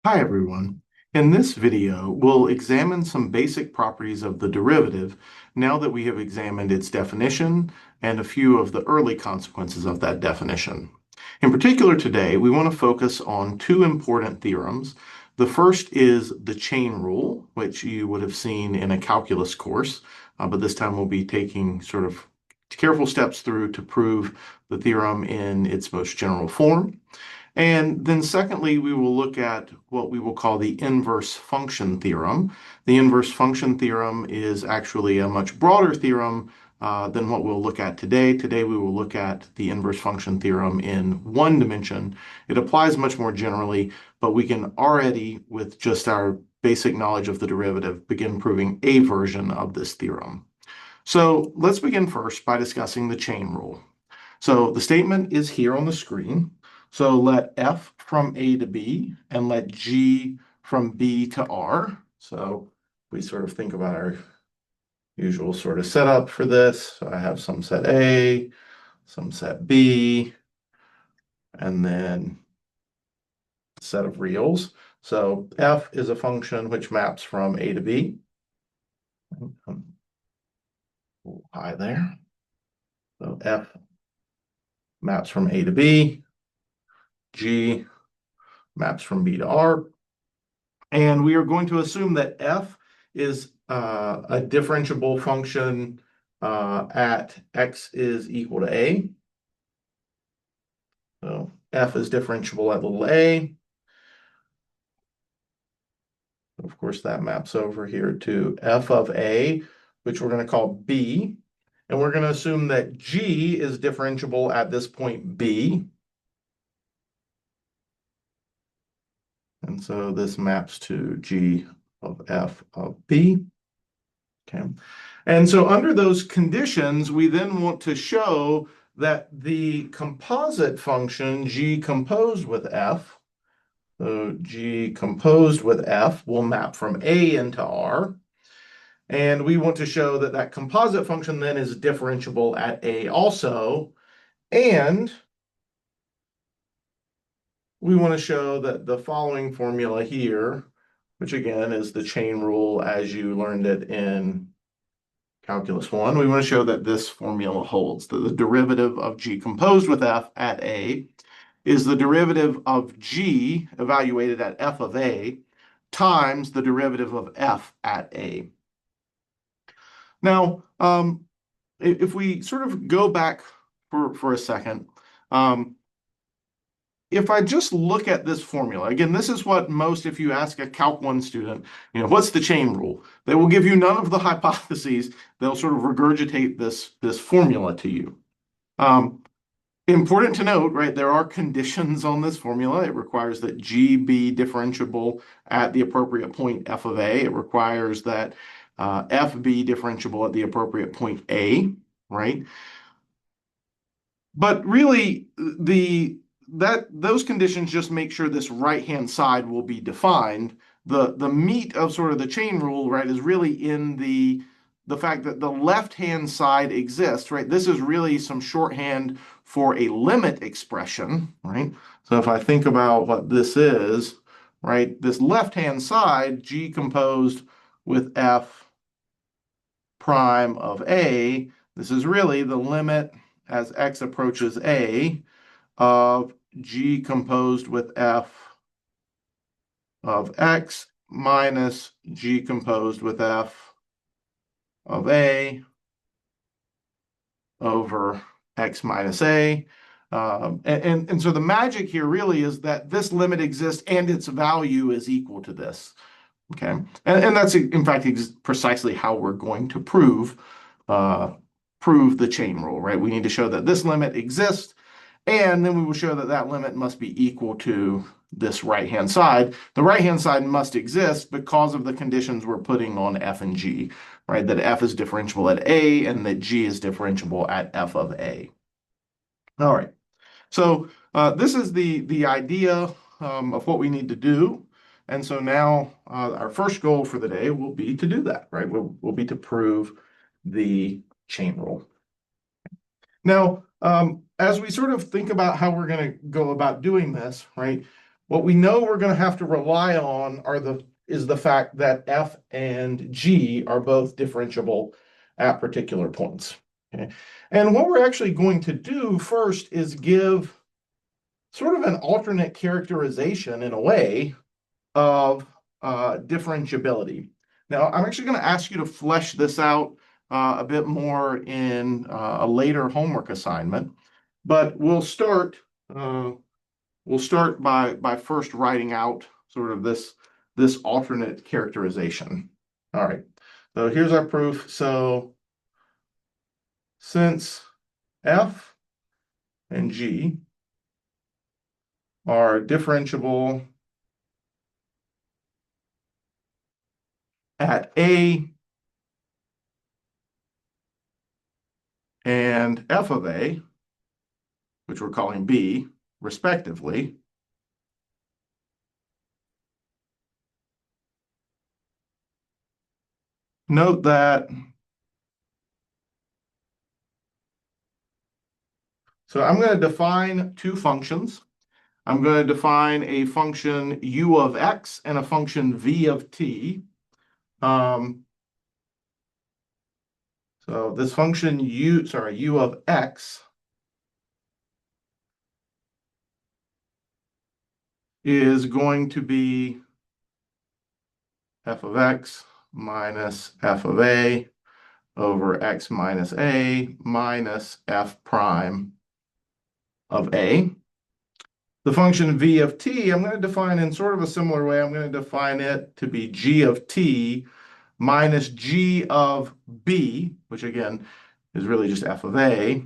Hi everyone. In this video, we'll examine some basic properties of the derivative now that we have examined its definition and a few of the early consequences of that definition. In particular today, we want to focus on two important theorems. The first is the chain rule, which you would have seen in a calculus course, but this time we'll be taking sort of careful steps through to prove the theorem in its most general form. And then secondly, we will look at what we will call the inverse function theorem. The inverse function theorem is actually a much broader theorem than what we'll look at today. Today, we will look at the inverse function theorem in one dimension. It applies much more generally, but we can already, with just our basic knowledge of the derivative, begin proving a version of this theorem. So let's begin first by discussing the chain rule. So the statement is here on the screen. So let F from A to B and let G from B to R. So we sort of think about our usual sort of setup for this. So I have some set A, some set B, and then a set of reals. So F is a function which maps from A to B. High there. So F maps from A to B. G maps from B to R. And we are going to assume that F is a differentiable function at x is equal to a. So F is differentiable at little a. Of course, that maps over here to F of a, which we're going to call B. And we're going to assume that G is differentiable at this point B. And so this maps to G of F of B. Okay. And so under those conditions, we then want to show that the composite function G composed with F, so G composed with F will map from A into R. And we want to show that that composite function then is differentiable at A also. And we want to show that the following formula here, which again is the chain rule as you learned it in Calculus 1, we want to show that this formula holds, that the derivative of G composed with F at A is the derivative of G evaluated at F of A times the derivative of F at A. Now, if we sort of go back for a second, if I just look at this formula, again, this is what most, if you ask a Calc 1 student, what's the chain rule? They will give you none of the hypotheses. They'll sort of regurgitate this formula to you. Important to note, right, there are conditions on this formula. It requires that G be differentiable at the appropriate point F of A. It requires that F be differentiable at the appropriate point A, right? But really, those conditions just make sure this right-hand side will be defined. The meat of sort of the chain rule, right, is really in the fact that the left-hand side exists, right? This is really some shorthand for a limit expression, right? So if I think about what this is, right, this left-hand side, G composed with F prime of A, this is really the limit as x approaches A of G composed with F of x minus G composed with F of A over x minus A. And so the magic here really is that this limit exists and its value is equal to this. Okay. And that's, in fact, precisely how we're going to prove the chain rule, right? We need to show that this limit exists, and then we will show that that limit must be equal to this right-hand side. The right-hand side must exist because of the conditions we're putting on F and G, right? That F is differentiable at A and that G is differentiable at F of A. All right. So this is the idea of what we need to do. And so now our first goal for the day will be to do that, right? Will be to prove the chain rule. Now, as we sort of think about how we're going to go about doing this, right? What we know we're going to have to rely on is the fact that f and g are both differentiable at particular points. Okay? And what we're actually going to do first is give sort of an alternate characterization in a way of differentiability. Now, I'm actually going to ask you to flesh this out a bit more in a later homework assignment, but uh, we'll start by first writing out sort of this alternate characterization. All right, so here's our proof. So since f and g are differentiable at a and f of a, which we're calling b, respectively, note that, so I'm going to define two functions. I'm going to define a function u of x and a function v of t. So this function u of x is going to be f of x minus f of a over x minus a minus f prime of a. The function v of t, I'm going to define in sort of a similar way. I'm going to define it to be g of t minus g of b, which again is really just f of a,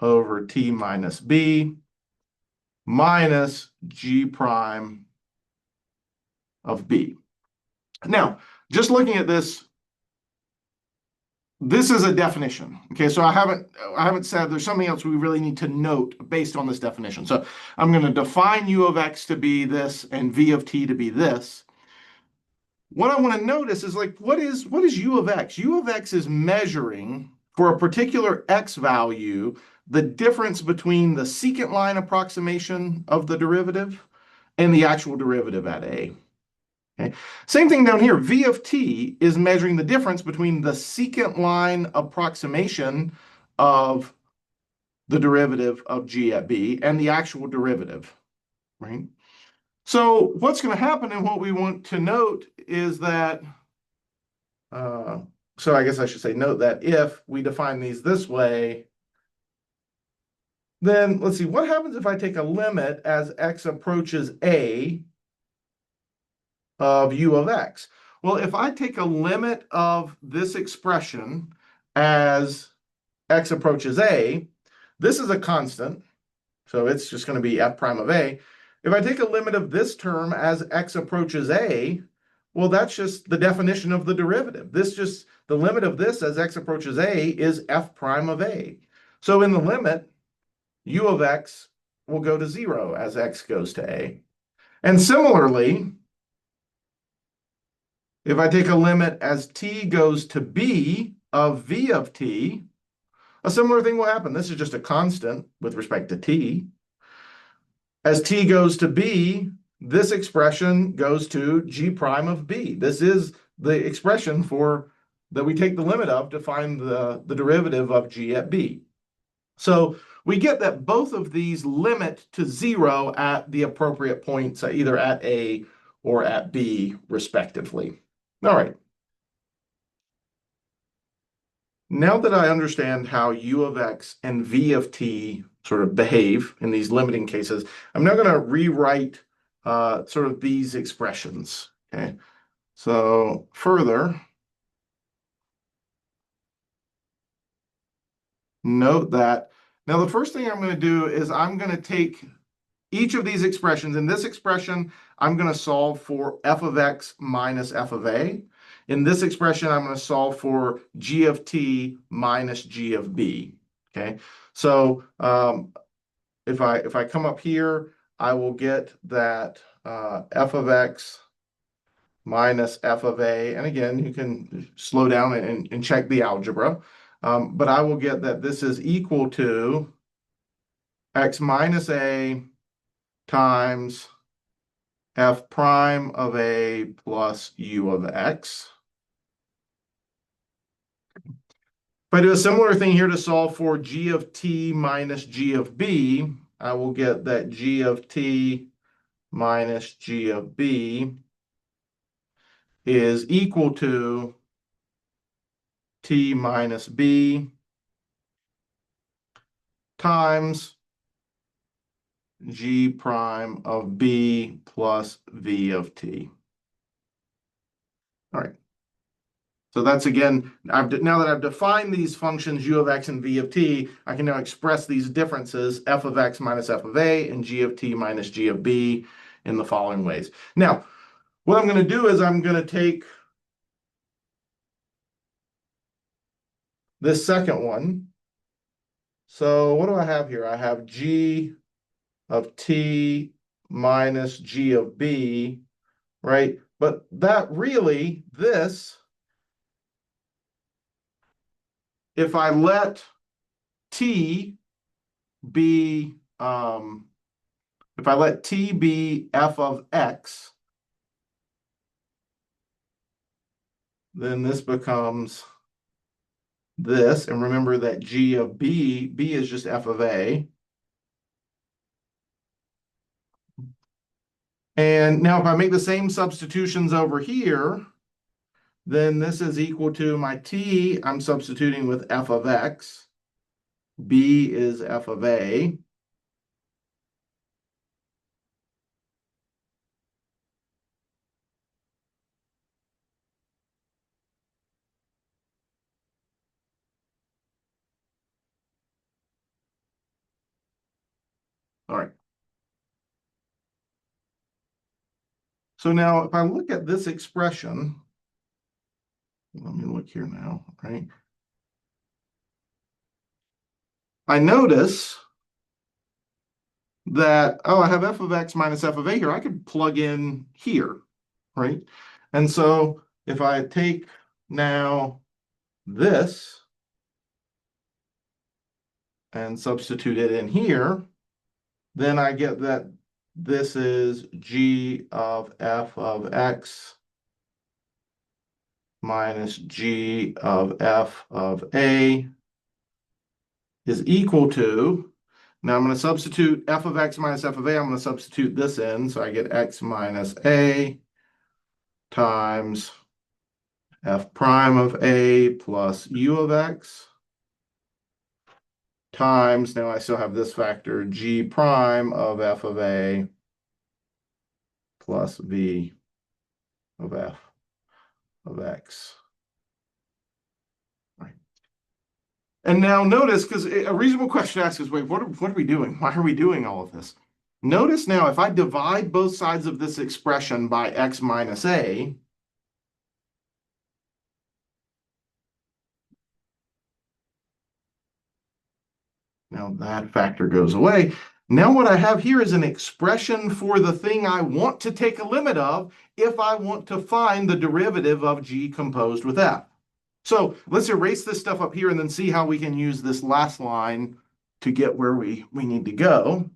over t minus b, minus g prime of b. Now, just looking at this, this is a definition. Okay, so I haven't said there's something else we really need to note based on this definition. So I'm going to define u of x to be this and v of t to be this. What I want to notice is like what is u of x? U of x is measuring for a particular x value the difference between the secant line approximation of the derivative and the actual derivative at a. Okay. Same thing down here. V of t is measuring the difference between the secant line approximation of the derivative of g at b and the actual derivative, right? So what's going to happen and what we want to note is that, so I guess I should say note that if we define these this way, then let's see, what happens if I take a limit as x approaches a of u of x? Well, if I take a limit of this expression as x approaches a, this is a constant, so it's just going to be f prime of a. If I take a limit of this term as x approaches a, well, that's just the definition of the derivative. The limit of this as x approaches a is f prime of a. So in the limit, u of x will go to 0 as x goes to a. And similarly, if I take a limit as t goes to b of v of t, a similar thing will happen. This is just a constant with respect to t. As t goes to b, this expression goes to g prime of b. This is the expression that we take the limit of to find the derivative of g at b. So we get that both of these limit to 0 at the appropriate points, either at a or at b, respectively. All right. Now that I understand how u of x and v of t sort of behave in these limiting cases, I'm now going to rewrite sort of these expressions. Okay. So further, note that now the first thing I'm going to do is I'm going to take each of these expressions. In this expression, I'm going to solve for f of x minus f of a. In this expression, I'm going to solve for g of t minus g of b. Okay, so if I come up here, I will get that f of x minus f of a, and again, you can slow down and check the algebra, but I will get that this is equal to x minus a times f prime of a plus u of x. If I do a similar thing here to solve for g of t minus g of b, I will get that g of t minus g of b is equal to t minus b times g prime of b plus v of t. All right. So that's again, now that I've defined these functions u of x and v of t, I can now express these differences, f of x minus f of a and g of t minus g of b in the following ways. Now, what I'm going to do is I'm going to take this second one. So what do I have here? I have g of t minus g of b, right? But that really, this, if I let t be, if I let t be f of x, then this becomes this. And remember that g of b, b is just f of a. And now if I make the same substitutions over here, then this is equal to my t, I'm substituting with f of x. B is f of a. All right. So now if I look at this expression, let me look here now, right? I notice that, oh, I have f of x minus f of a here. I could plug in here, right? And so if I take now this and substitute it in here, then I get that this is g of f of x minus g of f of a is equal to, now I'm going to substitute f of x minus f of a, I'm going to substitute this in, so I get x minus a times f prime of a plus u of x times, now I still have this factor, g prime of f of a plus v of f of x. Right. And now notice, because a reasonable question to ask is, wait, what are we doing? Why are we doing all of this? Notice now, if I divide both sides of this expression by x minus a, now that factor goes away. Now what I have here is an expression for the thing I want to take a limit of if I want to find the derivative of g composed with f. So let's erase this stuff up here and then see how we can use this last line to get where we need to go.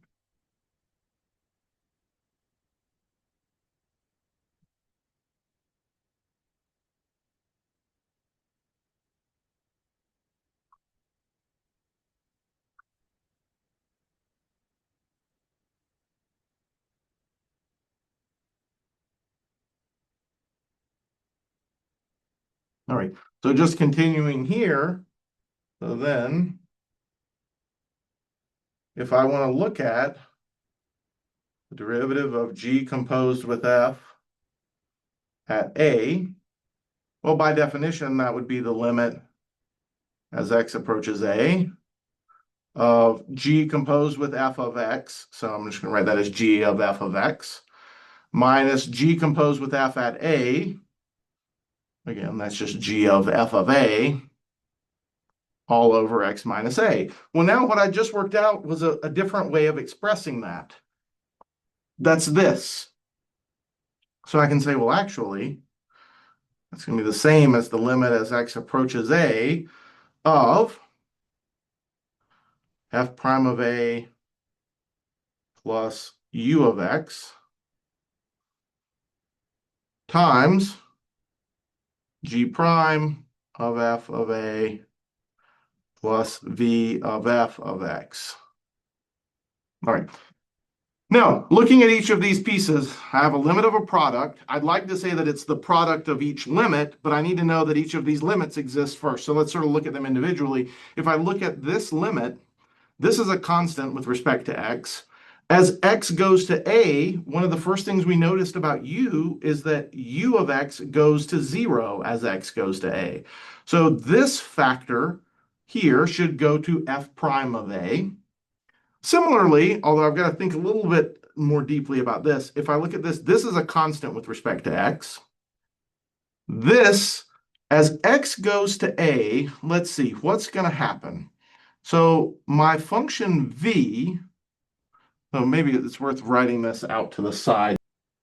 All right, so just continuing here, so then if I want to look at the derivative of g composed with f at a, well, by definition, that would be the limit as x approaches a of g composed with f of x. So I'm just going to write that as g of f of x minus g composed with f at a. Again, that's just g of f of a all over x minus a. Well, now what I just worked out was a different way of expressing that. That's this. So I can say, well, actually, that's going to be the same as the limit as x approaches a of f prime of a plus u of x times G prime of f of a plus V of f of x. All right. Now, looking at each of these pieces, I have a limit of a product. I'd like to say that it's the product of each limit, but I need to know that each of these limits exists first. So let's sort of look at them individually. If I look at this limit, this is a constant with respect to x. As x goes to a, one of the first things we noticed about u is that u of x goes to 0 as x goes to a. So this factor here should go to f prime of a. Similarly, although I've got to think a little bit more deeply about this, if I look at this, this is a constant with respect to x. This, as x goes to a, let's see, what's going to happen? So my function v, so maybe it's worth writing this out to the side.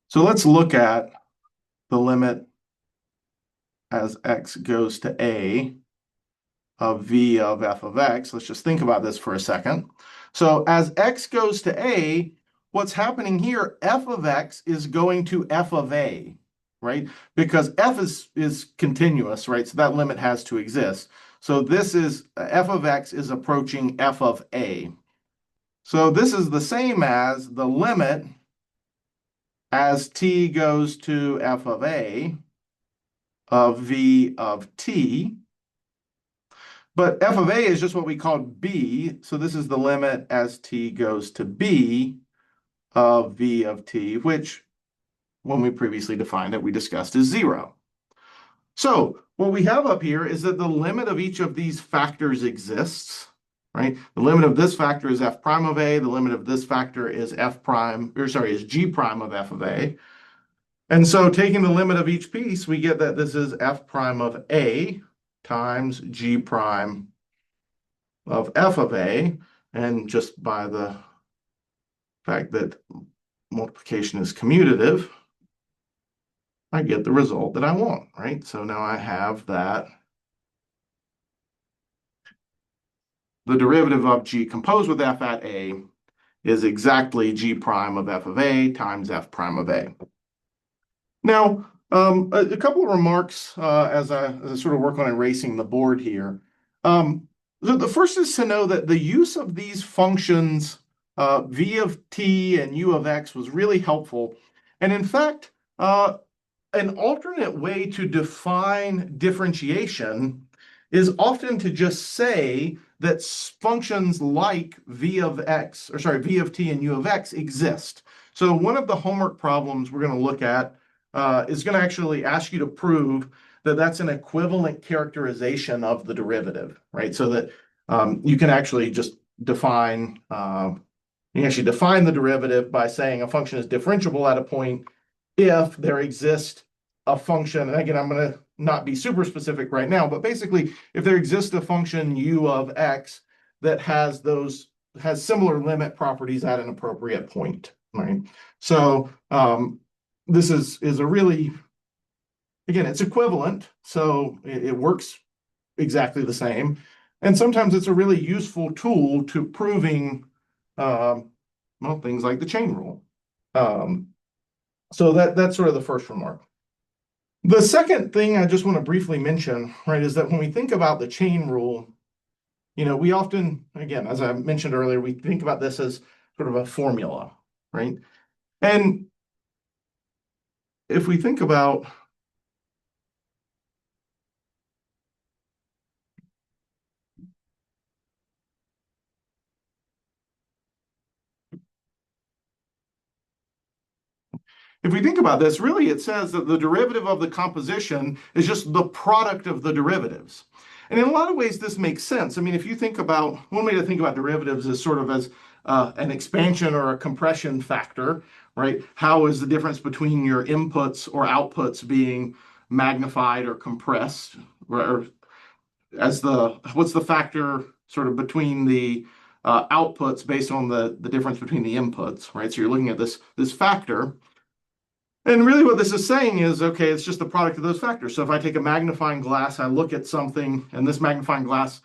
So let's look at the limit as x goes to a of v of f of x. Let's just think about this for a second. So as x goes to a, what's happening here, f of x is going to f of a, right? Because f is continuous, right? So that limit has to exist. So this is f of x is approaching f of a. So this is the same as the limit as t goes to f of a of v of t. But f of a is just what we called b. So this is the limit as t goes to b of v of t, which when we previously defined it, we discussed as 0. So what we have up here is that the limit of each of these factors exists, right? The limit of this factor is f prime of a. The limit of this factor is is g prime of f of a. And so taking the limit of each piece, we get that this is f prime of a times g prime of f of a. And just by the fact that multiplication is commutative, I get the result that I want, right? So now I have that the derivative of g composed with f at a is exactly g prime of f of a times f prime of a. Now, a couple of remarks as I sort of work on erasing the board here. The first is to know that the use of these functions, v of t and u of x, was really helpful. And in fact, an alternate way to define differentiation is often to just say that functions like v of t and u of x exist. So one of the homework problems we're going to look at is going to actually ask you to prove that that's an equivalent characterization of the derivative, right? So that you can actually just define the derivative by saying a function is differentiable at a point if there exists a function, and again, I'm going to not be super specific right now, but basically, if there exists a function u of x that has similar limit properties at an appropriate point, right? So this is a really, again, it's equivalent, so it works exactly the same, and sometimes it's a really useful tool to proving, things like the chain rule. So that's sort of the first remark. The second thing I just want to briefly mention, right, is that when we think about the chain rule, we often, again, as I mentioned earlier, we think about this as sort of a formula, right? And if we think about this, really it says that the derivative of the composition is just the product of the derivatives. And in a lot of ways, this makes sense. I mean, if you think about, one way to think about derivatives is sort of as an expansion or a compression factor, right? How is the difference between your inputs or outputs being magnified or compressed? Or what's the factor sort of between the outputs based on the difference between the inputs, right? So you're looking at this factor. And really what this is saying is, okay, it's just the product of those factors. So if I take a magnifying glass, I look at something, and this magnifying glass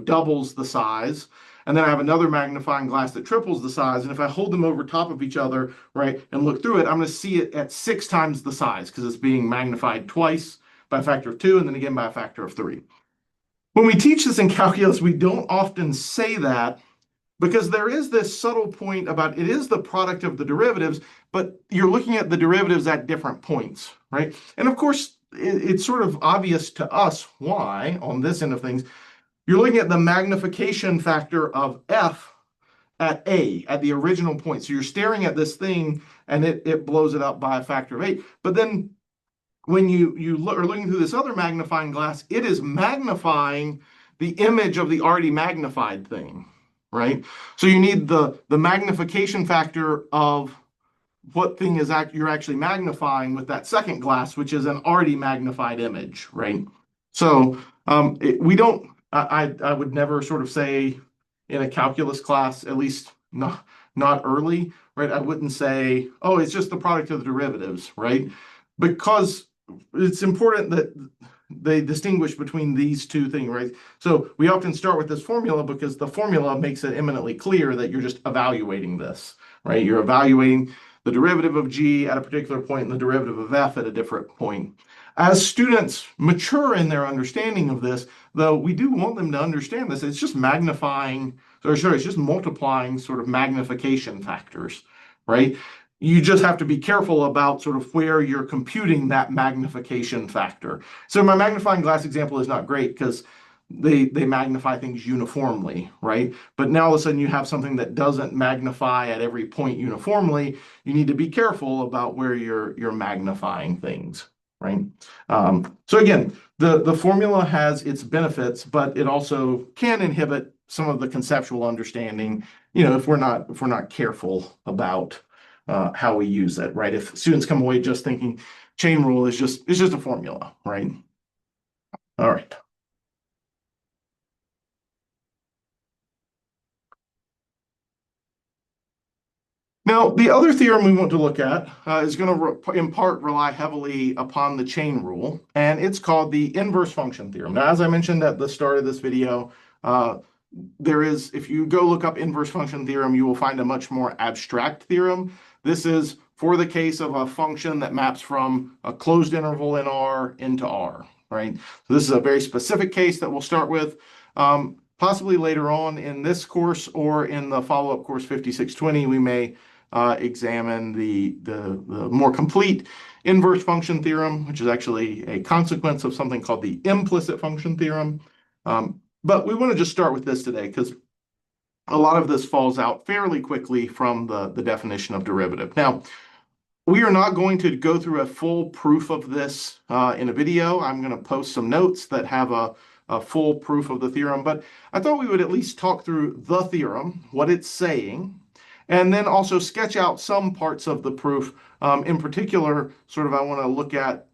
doubles the size. And then I have another magnifying glass that triples the size. And if I hold them over top of each other, right, and look through it, I'm going to see it at 6 times the size because it's being magnified twice by a factor of 2 and then again by a factor of 3. When we teach this in calculus, we don't often say that because there is this subtle point about it is the product of the derivatives, but you're looking at the derivatives at different points, right? And of course, it's sort of obvious to us why, on this end of things, you're looking at the magnification factor of f at A, at the original point. So you're staring at this thing and it blows it up by a factor of 8. But then when you are looking through this other magnifying glass, it is magnifying the image of the already magnified thing, right? So you need the magnification factor of what thing is you're actually magnifying with that second glass, which is an already magnified image, right? So we don't, I would never sort of say in a calculus class, at least not early, right? I wouldn't say, oh, it's just the product of the derivatives, right? Because it's important that they distinguish between these two things, right? So we often start with this formula because the formula makes it eminently clear that you're just evaluating this, right? You're evaluating the derivative of g at a particular point and the derivative of f at a different point. As students mature in their understanding of this, though, we do want them to understand this, it's just magnifying, or sorry, it's just multiplying sort of magnification factors, right? You just have to be careful about sort of where you're computing that magnification factor. So my magnifying glass example is not great because they magnify things uniformly, right? But now all of a sudden you have something that doesn't magnify at every point uniformly. You need to be careful about where you're magnifying things, right? So again, the formula has its benefits, but it also can inhibit some of the conceptual understanding, if we're not careful about how we use it, right? If students come away just thinking chain rule is just a formula, right? All right. Now, the other theorem we want to look at is going to, in part, rely heavily upon the chain rule, and it's called the inverse function theorem. Now, as I mentioned at the start of this video, if you go look up inverse function theorem, you will find a much more abstract theorem. This is for the case of a function that maps from a closed interval in R into R, right? So this is a very specific case that we'll start with. Possibly later on in this course or in the follow-up course 5620, we may examine the more complete inverse function theorem, which is actually a consequence of something called the implicit function theorem. But we want to just start with this today because a lot of this falls out fairly quickly from the definition of derivative. Now, we are not going to go through a full proof of this in a video. I'm going to post some notes that have a full proof of the theorem, but I thought we would at least talk through the theorem, what it's saying, and then also sketch out some parts of the proof. In particular, sort of I want to look at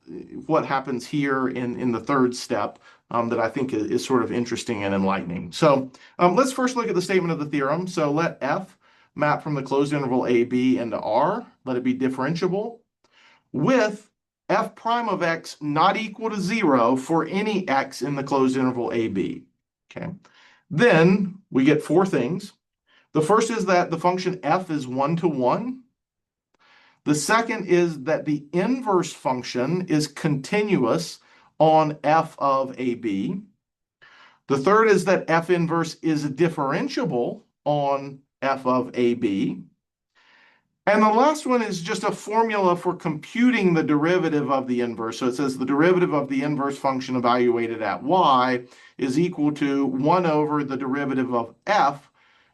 what happens here in the third step that I think is sort of interesting and enlightening. So let's first look at the statement of the theorem. So let f map from the closed interval AB into R. Let it be differentiable with f prime of x not equal to 0 for any x in the closed interval AB. Okay. Then we get 4 things. The first is that the function f is 1 to 1. The second is that the inverse function is continuous on f of AB. The third is that f inverse is differentiable on f of AB. And the last one is just a formula for computing the derivative of the inverse. So it says the derivative of the inverse function evaluated at y is equal to 1 over the derivative of f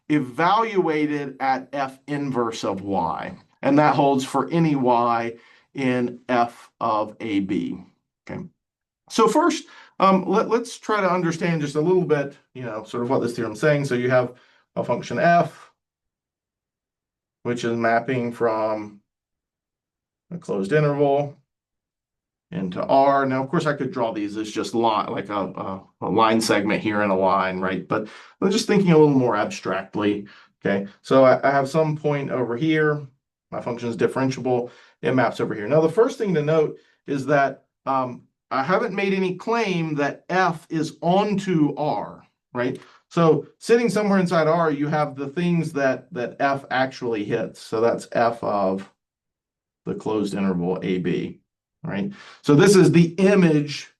evaluated at f inverse of y. And that holds for any y in f of AB. Okay. So first, let's try to understand just a little bit, sort of what this theorem is saying. So you have a function f, which is mapping from a closed interval into R. Now, of course, I could draw these as just like a line segment here and a line, right? But I'm just thinking a little more abstractly. Okay, so I have some point over here. My function is differentiable. It maps over here. Now, the first thing to note is that I haven't made any claim that f is onto R, right? So sitting somewhere inside R, you have the things that F actually hits. So that's F of the closed interval AB, right? So this is the image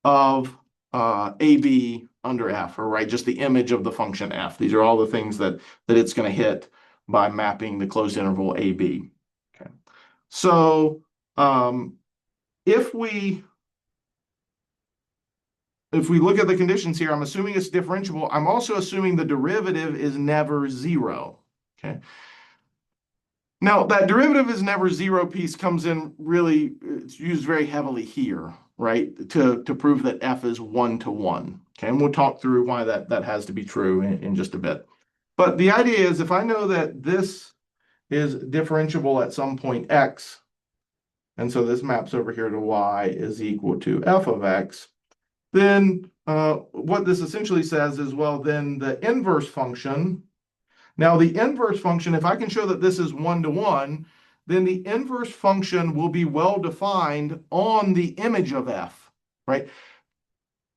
of AB under F, or right, just the image of the function F. These are all the things that it's going to hit by mapping the closed interval AB. Okay. So if we look at the conditions here, I'm assuming it's differentiable. I'm also assuming the derivative is never zero. Okay. Now, that derivative is never zero piece comes in really, it's used very heavily here, right? To prove that f is 1-to-1. Okay, and we'll talk through why that has to be true in just a bit. But the idea is if I know that this is differentiable at some point x, and so this maps over here to y is equal to f of x, then what this essentially says is, well, then the inverse function. Now, the inverse function, if I can show that this is 1-to-1, then the inverse function will be well defined on the image of f, right?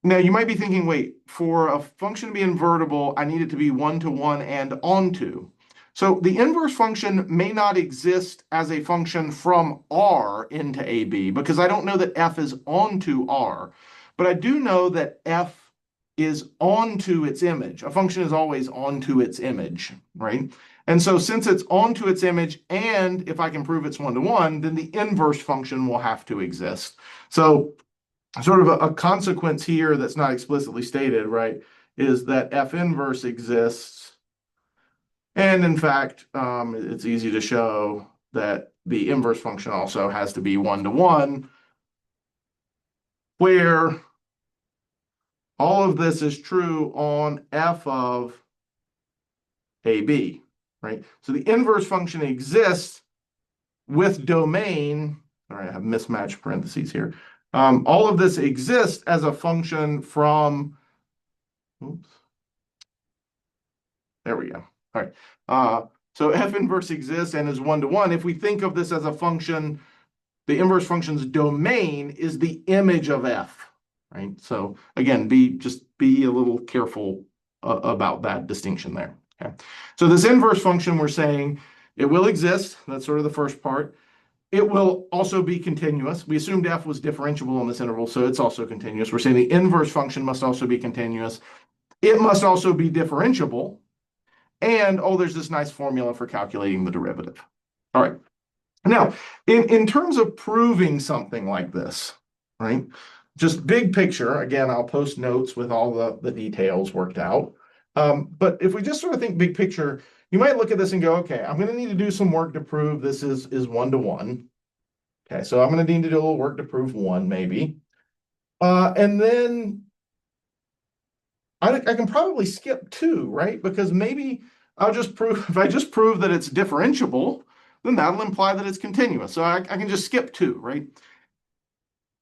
Now, you might be thinking, wait, for a function to be invertible, I need it to be 1-to-1 and onto. So the inverse function may not exist as a function from R into AB because I don't know that f is onto R, but I do know that f is onto its image. A function is always onto its image, right? And so since it's onto its image, and if I can prove it's 1-to-1, then the inverse function will have to exist. So sort of a consequence here that's not explicitly stated, right, is that f inverse exists. And in fact, it's easy to show that the inverse function also has to be 1-to-1, where all of this is true on f of AB, right? So the inverse function exists with domain. All right, I have mismatched parentheses here. All of this exists as a function from, oops, there we go. All right. So f inverse exists and is 1-to-1. If we think of this as a function, the inverse function's domain is the image of f, right? So again, just be a little careful about that distinction there. Okay. So this inverse function, we're saying it will exist. That's sort of the first part. It will also be continuous. We assumed f was differentiable in this interval, so it's also continuous. We're saying the inverse function must also be continuous. It must also be differentiable. And, oh, there's this nice formula for calculating the derivative. All right. Now, in terms of proving something like this, right? Just big picture, again, I'll post notes with all the details worked out. But if we just sort of think big picture, you might look at this and go, okay, I'm going to need to do some work to prove this is 1-to-1. Okay, so I'm going to need to do a little work to prove 1, maybe. And then I can probably skip 2, right? Because maybe I'll just prove, if I just prove that it's differentiable, then that'll imply that it's continuous. So I can just skip 2, right?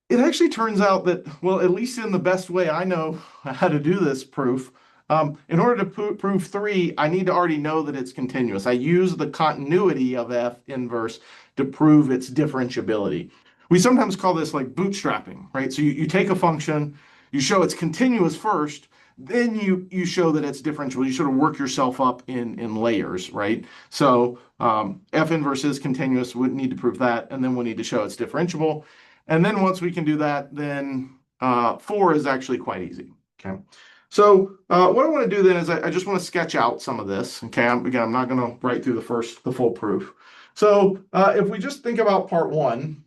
It actually turns out that, well, at least in the best way I know how to do this proof, in order to prove 3, I need to already know that it's continuous. I use the continuity of f inverse to prove its differentiability. We sometimes call this like bootstrapping, right? So you take a function, you show it's continuous first, then you show that it's differentiable. You sort of work yourself up in layers, right? So f inverse is continuous. We need to prove that, and then we need to show it's differentiable. And then once we can do that, then 4 is actually quite easy. Okay. So what I want to do then is I just want to sketch out some of this. Okay. Again, I'm not going to write through the full proof. So if we just think about part 1,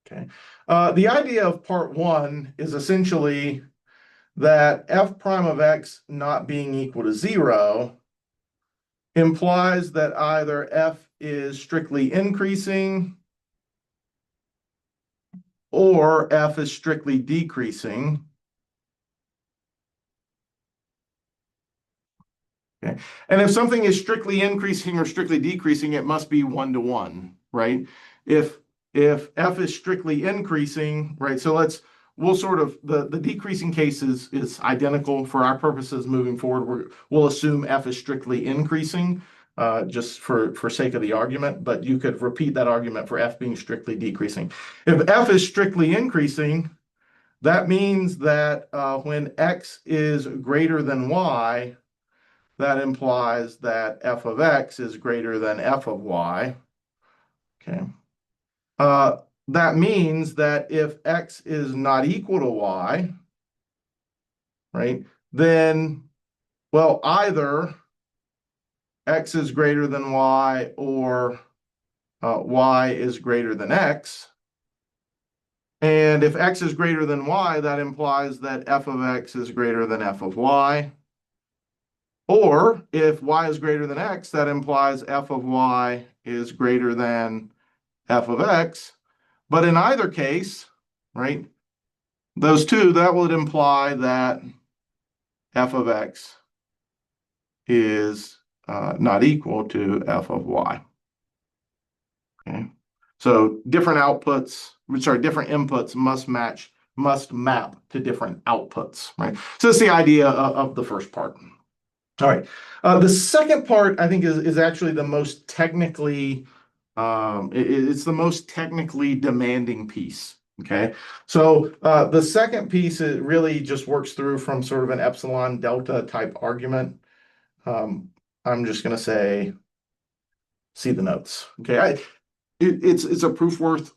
okay, the idea of part 1 is essentially that f prime of x not being equal to 0 implies that either f is strictly increasing or f is strictly decreasing. Okay. And if something is strictly increasing or strictly decreasing, it must be 1-to-1, right? If f is strictly increasing, right? So we'll sort of the decreasing case is identical for our purposes moving forward. We'll assume f is strictly increasing just for sake of the argument, but you could repeat that argument for f being strictly decreasing. If f is strictly increasing, That means that when x is greater than y, that implies that f of x is greater than f of y. Okay. Uh, that means that if x is not equal to y, right, then, well, either x is greater than y or y is greater than x. And if x is greater than y, that implies that f of x is greater than f of y. Or if y is greater than x, that implies f of y is greater than f of x. But in either case, right, those two, that would imply that f of x is not equal to f of y. Okay. So different outputs, different inputs must map to different outputs, right? So that's the idea of the first part. All right. The second part, I think, is actually the most technically, it's the most technically demanding piece. Okay. So the second piece, it really just works through from sort of an epsilon delta type argument. I'm just going to say, see the notes. Okay. It's a proof worth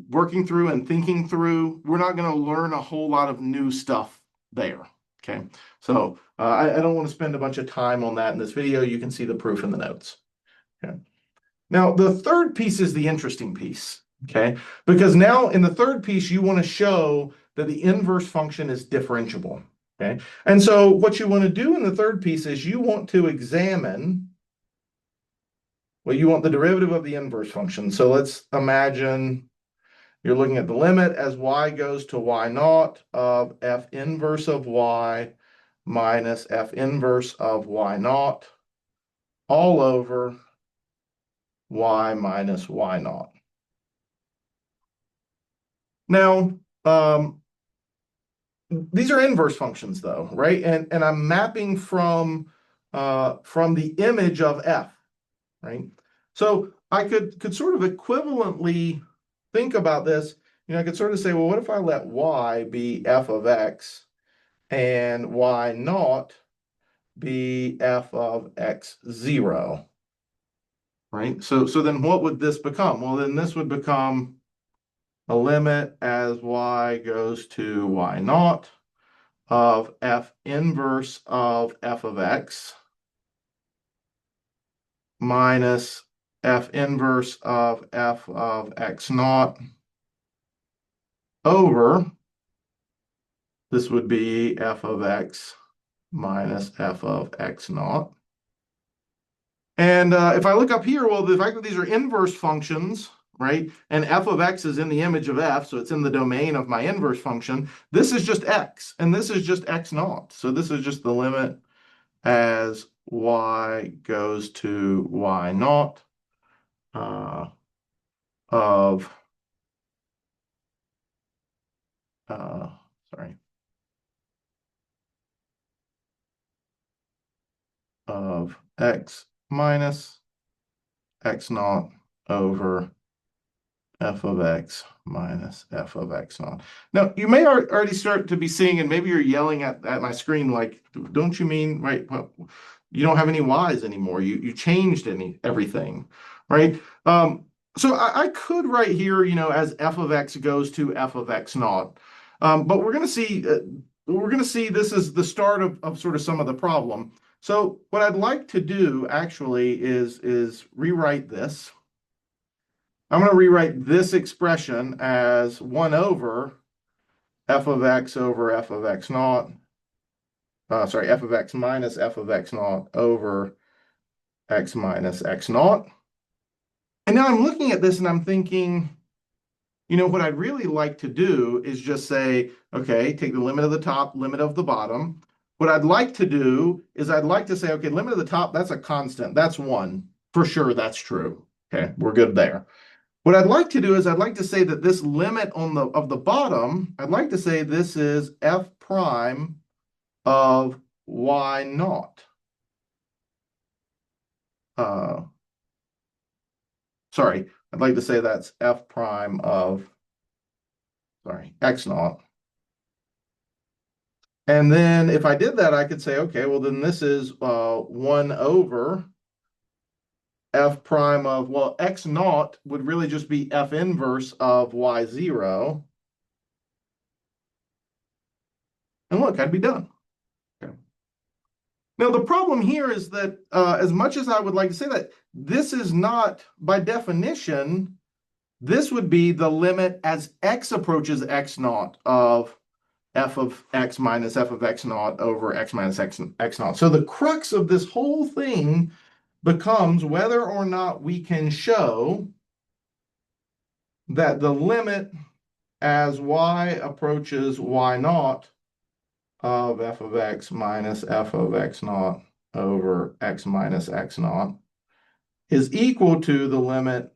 working through and thinking through. We're not going to learn a whole lot of new stuff there. Okay. So I don't want to spend a bunch of time on that in this video. You can see the proof in the notes. Okay. Now, the third piece is the interesting piece. Okay. Because now in the third piece, you want to show that the inverse function is differentiable. Okay. And so what you want to do in the third piece is you want to examine, well, you want the derivative of the inverse function. So let's imagine you're looking at the limit as y goes to y naught of f inverse of y minus f inverse of y naught all over y minus y naught. Now, these are inverse functions though, right? And I'm mapping from the image of f, right? So I could sort of equivalently think about this. I could sort of say, well, what if I let y be f of x and y naught be f of x0, right? So then what would this become? Well, then this would become a limit as y goes to y naught of f inverse of f of x minus f inverse of f of x naught over, this would be f of x minus f of x naught. And if I look up here, well, the fact that these are inverse functions, right? And f of x is in the image of f, so it's in the domain of my inverse function. This is just x, and this is just x naught. So this is just the limit as y goes to y naught of, sorry, of x minus x naught over f of x minus f of x naught. Now, you may already start to be seeing, and maybe you're yelling at my screen like, don't you mean, right, well, you don't have any y's anymore. You changed everything, right? So I could write here, as f of x goes to f of x naught. But we're going to see this is the start of sort of some of the problem. So what I'd like to do actually is rewrite this. I'm going to rewrite this expression as 1 over f of x over f of x naught. Sorry, f of x minus f of x naught over x minus x naught. And now I'm looking at this and I'm thinking, what I'd really like to do is just say, okay, take the limit of the top, limit of the bottom. What I'd like to do is I'd like to say, okay, limit of the top, that's a constant. That's 1. For sure, that's true. Okay, we're good there. What I'd like to do is I'd like to say that this limit of the bottom, I'd like to say this is f prime of y naught. Sorry, I'd like to say that's f prime of, sorry, x naught. And then if I did that, I could say, okay, well, then this is 1 over f prime of, well, x naught would really just be f inverse of y0. And look, I'd be done. Okay. Now, the problem here is that as much as I would like to say that, this is not, by definition, this would be the limit as x approaches x naught of f of x minus f of x naught over x minus x naught. So the crux of this whole thing becomes whether or not we can show that the limit as y approaches y naught of f of x minus f of x naught over x minus x naught is equal to the limit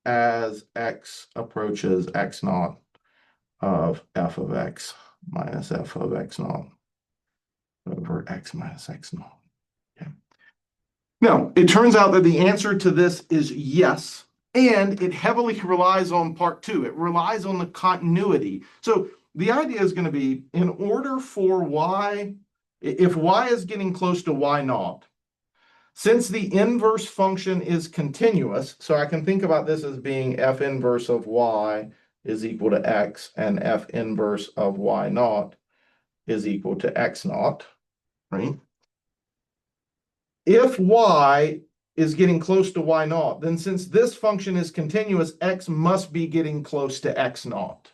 as x approaches x naught of f of x minus f of x naught over x minus x naught. Okay. Now, it turns out that the answer to this is yes, and it heavily relies on part two. It relies on the continuity. So the idea is going to be, in order for y, if y is getting close to y naught, since the inverse function is continuous, so I can think about this as being f inverse of y is equal to x, and f inverse of y naught is equal to x naught, right? If y is getting close to y naught, then since this function is continuous, x must be getting close to x naught.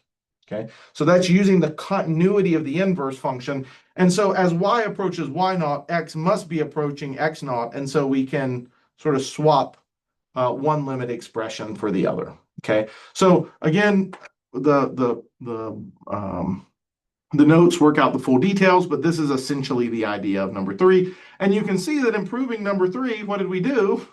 Okay, so that's using the continuity of the inverse function. And so as y approaches y naught, x must be approaching x naught. And so we can sort of swap one limit expression for the other. Okay, so again, the notes work out the full details, but this is essentially the idea of number three. And you can see that improving number three, what did we do?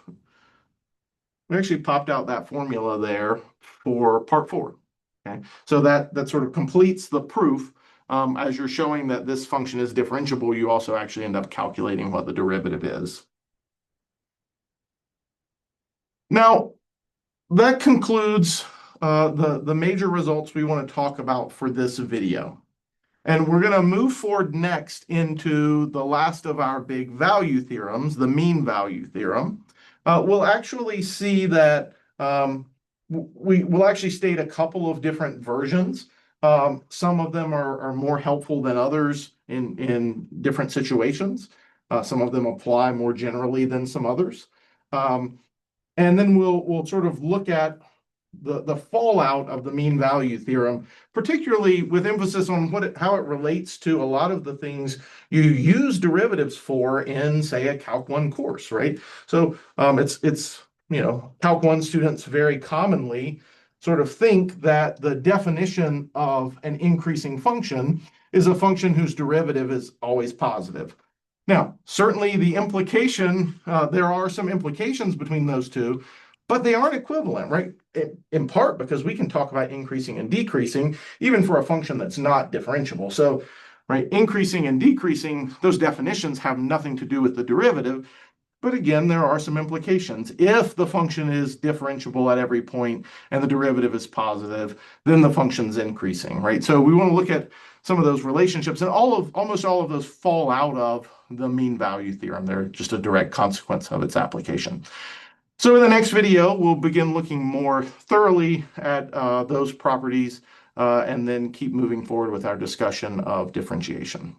We actually popped out that formula there for part four. Okay, so that sort of completes the proof. As you're showing that this function is differentiable, you also actually end up calculating what the derivative is. Now, that concludes the major results we want to talk about for this video. And we're going to move forward next into the last of our big value theorems, the mean value theorem. We'll actually see that we will actually state a couple of different versions. Some of them are more helpful than others in different situations. Some of them apply more generally than some others. And then we'll sort of look at the fallout of the mean value theorem, particularly with emphasis on how it relates to a lot of the things you use derivatives for in, say, a Calc 1 course, right? So it's Calc 1 students very commonly sort of think that the definition of an increasing function is a function whose derivative is always positive. Now, certainly the implication, there are some implications between those two, but they aren't equivalent, right? In part because we can talk about increasing and decreasing, even for a function that's not differentiable. So, right, increasing and decreasing, those definitions have nothing to do with the derivative. But again, there are some implications. If the function is differentiable at every point and the derivative is positive, then the function's increasing, right? So we want to look at some of those relationships, and almost all of those fall out of the mean value theorem. They're just a direct consequence of its application. So in the next video, we'll begin looking more thoroughly at those properties and then keep moving forward with our discussion of differentiation.